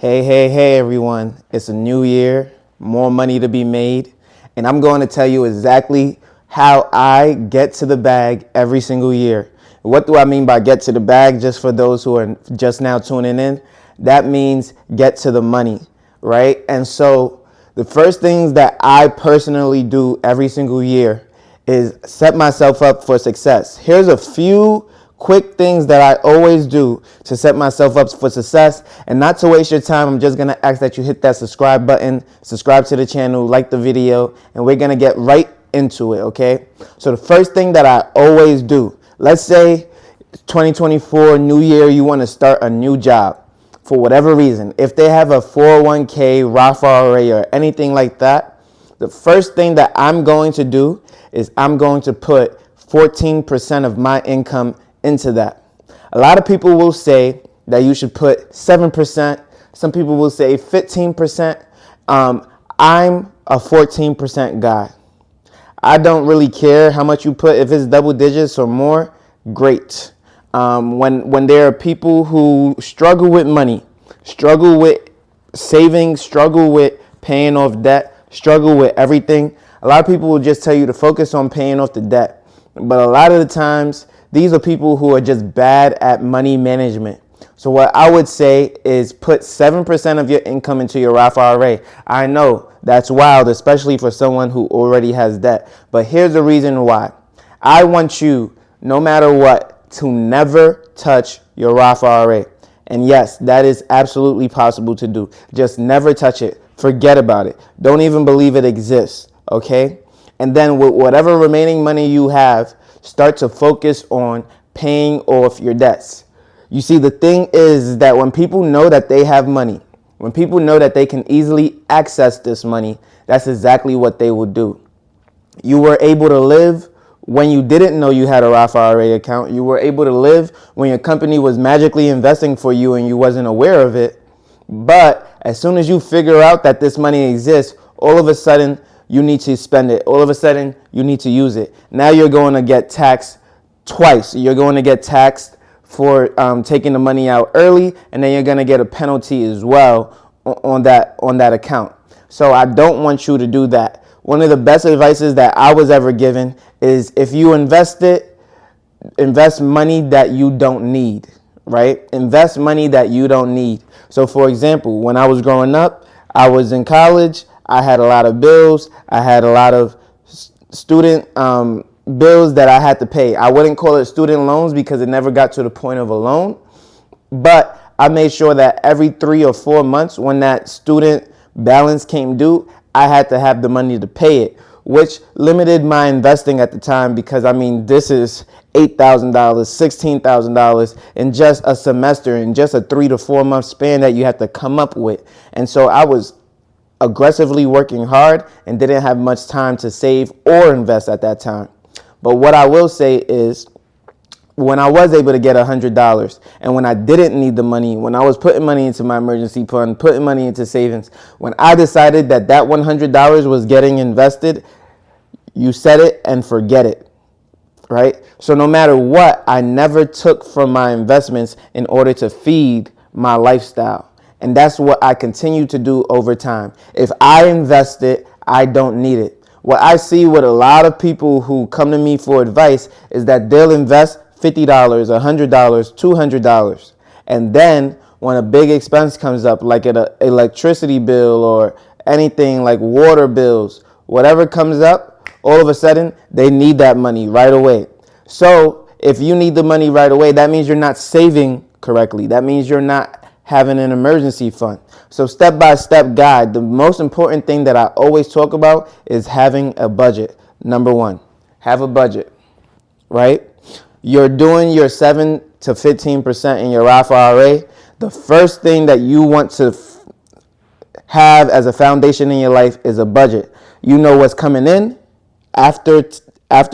Hey, everyone. It's a new year, more money to be made, and I'm going to tell you exactly how I get to the bag every single year. What do I mean by get to the bag? Just for those who are just now tuning in, that means get to the money, right? And so the first things that I personally do every single year is set myself up for success. Here's a few quick things that I always do to set myself up for success. And not to waste your time, I'm just going to ask that you hit that subscribe button, subscribe to the channel, like the video, and we're going to get right into it, okay? So the first thing that I always do, let's say 2024, new year, you want to start a new job for whatever reason. If they have a 401k, Roth IRA, or anything like that, the first thing that I'm going to do is I'm going to put 14% of my income into that. A lot of people will say that you should put 7%. Some people will say 15%. I'm a 14% guy. I don't really care how much you put. If it's double digits or more, great. When there are people who struggle with money, struggle with saving, struggle with paying off debt, struggle with everything, a lot of people will just tell you to focus on paying off the debt. But a lot of the times, these are people who are just bad at money management. So what I would say is put 7% of your income into your Roth IRA. I know that's wild, especially for someone who already has debt. But here's the reason why. I want you, no matter what, to never touch your Roth IRA. And yes, that is absolutely possible to do. Just never touch it. Forget about it. Don't even believe it exists, okay? And then with whatever remaining money you have, start to focus on paying off your debts. You see, the thing is that when people know that they have money, when people know that they can easily access this money, that's exactly what they will do. You were able to live when you didn't know you had a Roth IRA account. You were able to live when your company was magically investing for you and you wasn't aware of it. But as soon as you figure out that this money exists, all of a sudden, you need to spend it. All of a sudden, you need to use it. Now you're going to get taxed twice. You're going to get taxed for taking the money out early, and then you're going to get a penalty as well on that account. So I don't want you to do that. One of the best advices that I was ever given is if you invest money that you don't need, right? Invest money that you don't need. So for example, when I was growing up, I was in college. I had a lot of bills. I had a lot of student bills that I had to pay. I wouldn't call it student loans because it never got to the point of a loan. But I made sure that every 3 or 4 months when that student balance came due, I had to have the money to pay it, which limited my investing at the time because, this is $8,000, $16,000 in just a semester, in just a 3 to 4 month span that you have to come up with. And so I was aggressively working hard and didn't have much time to save or invest at that time. But what I will say is when I was able to get $100 and when I didn't need the money, when I was putting money into my emergency fund, putting money into savings, when I decided that $100 was getting invested, you set it and forget it, right? So no matter what, I never took from my investments in order to feed my lifestyle. And that's what I continue to do over time. If I invest it, I don't need it. What I see with a lot of people who come to me for advice is that they'll invest $50, $100, $200. And then when a big expense comes up, like an electricity bill or anything like water bills, whatever comes up, all of a sudden they need that money right away. So if you need the money right away, that means you're not saving correctly. That means you're not having an emergency fund. So step-by-step guide, the most important thing that I always talk about is having a budget. Number one, have a budget, right? You're doing your 7 to 15% in your Roth IRA. The first thing that you want to have as a foundation in your life is a budget. You know what's coming in after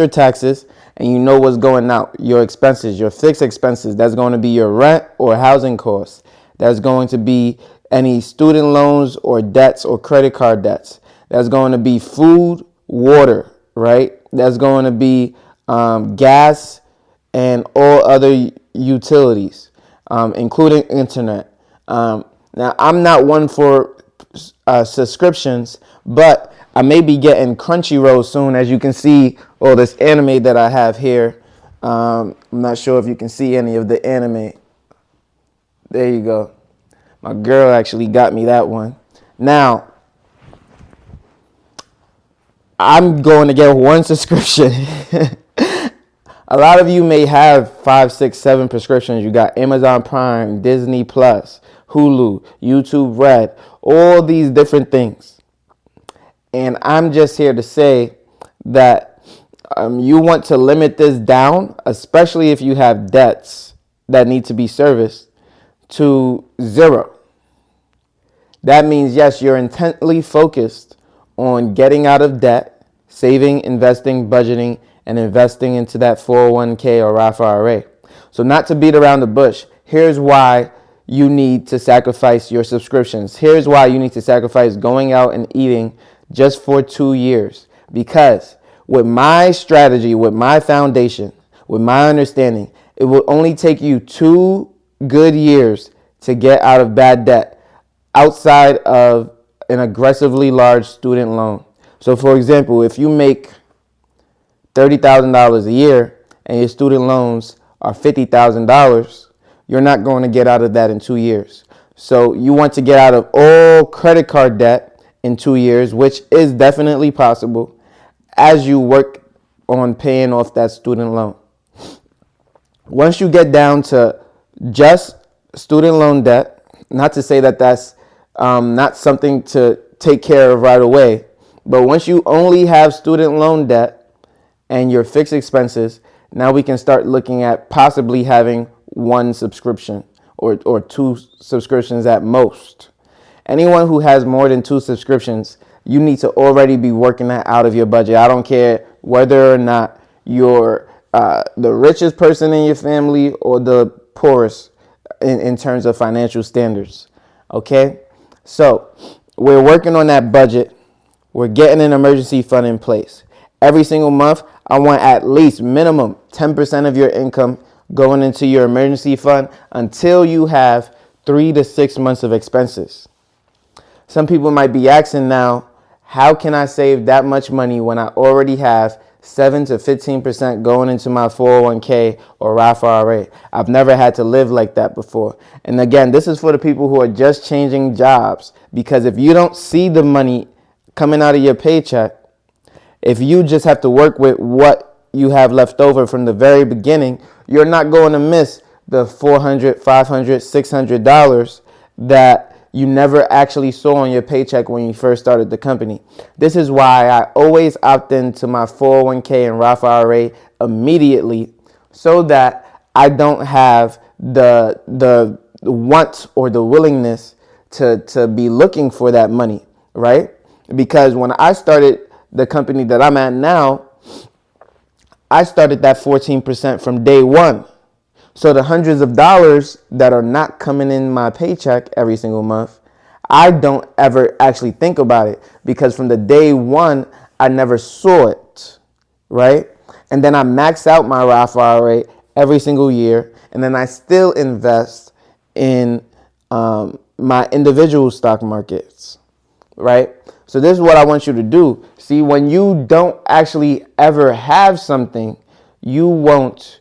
taxes, and you know what's going out. Your expenses, your fixed expenses, that's going to be your rent or housing costs. That's going to be any student loans or debts or credit card debts. That's going to be food, water, right? That's going to be gas and all other utilities, including internet. Now, I'm not one for subscriptions, but I may be getting Crunchyroll soon. As you can see, this anime that I have here. I'm not sure if you can see any of the anime. There you go. My girl actually got me that one. Now, I'm going to get one subscription. A lot of you may have 5, 6, 7 prescriptions. You got Amazon Prime, Disney Plus, Hulu, YouTube Red, all these different things. And I'm just here to say that you want to limit this down, especially if you have debts that need to be serviced, to 0. That means, yes, you're intently focused on getting out of debt, saving, investing, budgeting, and investing into that 401k or Roth IRA. So not to beat around the bush, here's why you need to sacrifice your subscriptions. Here's why you need to sacrifice going out and eating just for 2 years. Because with my strategy, with my foundation, with my understanding, it will only take you 2 good years to get out of bad debt outside of an aggressively large student loan. So for example, if you make $30,000 a year and your student loans are $50,000, you're not going to get out of that in 2 years. So you want to get out of all credit card debt in 2 years, which is definitely possible as you work on paying off that student loan. Once you get down to just student loan debt, not to say that that's not something to take care of right away, but once you only have student loan debt and your fixed expenses, now we can start looking at possibly having 1 subscription or 2 subscriptions at most. Anyone who has more than 2 subscriptions, you need to already be working that out of your budget. I don't care whether or not you're the richest person in your family or the poorest in terms of financial standards. Okay? So we're working on that budget. We're getting an emergency fund in place. Every single month, I want at least minimum 10% of your income going into your emergency fund until you have 3 to 6 months of expenses. Some people might be asking now, how can I save that much money when I already have 7 to 15% going into my 401k or Roth IRA? I've never had to live like that before. And again, this is for the people who are just changing jobs, because if you don't see the money coming out of your paycheck, if you just have to work with what you have left over from the very beginning, you're not going to miss the $400, $500, $600 that you never actually saw on your paycheck when you first started the company. This is why I always opt into my 401k and Roth IRA immediately, so that I don't have the want or the willingness to be looking for that money, right? Because when I started the company that I'm at now, I started that 14% from day one. So the hundreds of dollars that are not coming in my paycheck every single month, I don't ever actually think about it, because from the day one, I never saw it, right? And then I max out my Roth IRA every single year, and then I still invest in my individual stock markets, right? So this is what I want you to do. See, when you don't actually ever have something, you won't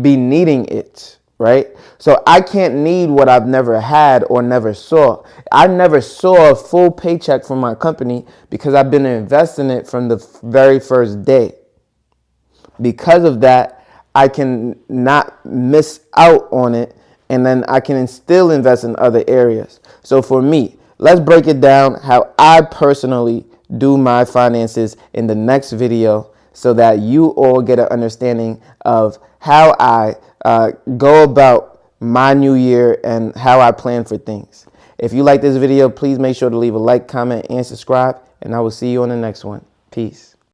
be needing it, right? So I can't need what I've never had or never saw. I never saw a full paycheck from my company because I've been investing it from the very first day. Because of that, I can not miss out on it, and then I can still invest in other areas. So for me, let's break it down how I personally do my finances in the next video, so that you all get an understanding of how I go about my new year and how I plan for things. If you like this video, please make sure to leave a like, comment, and subscribe, and I will see you on the next one. Peace.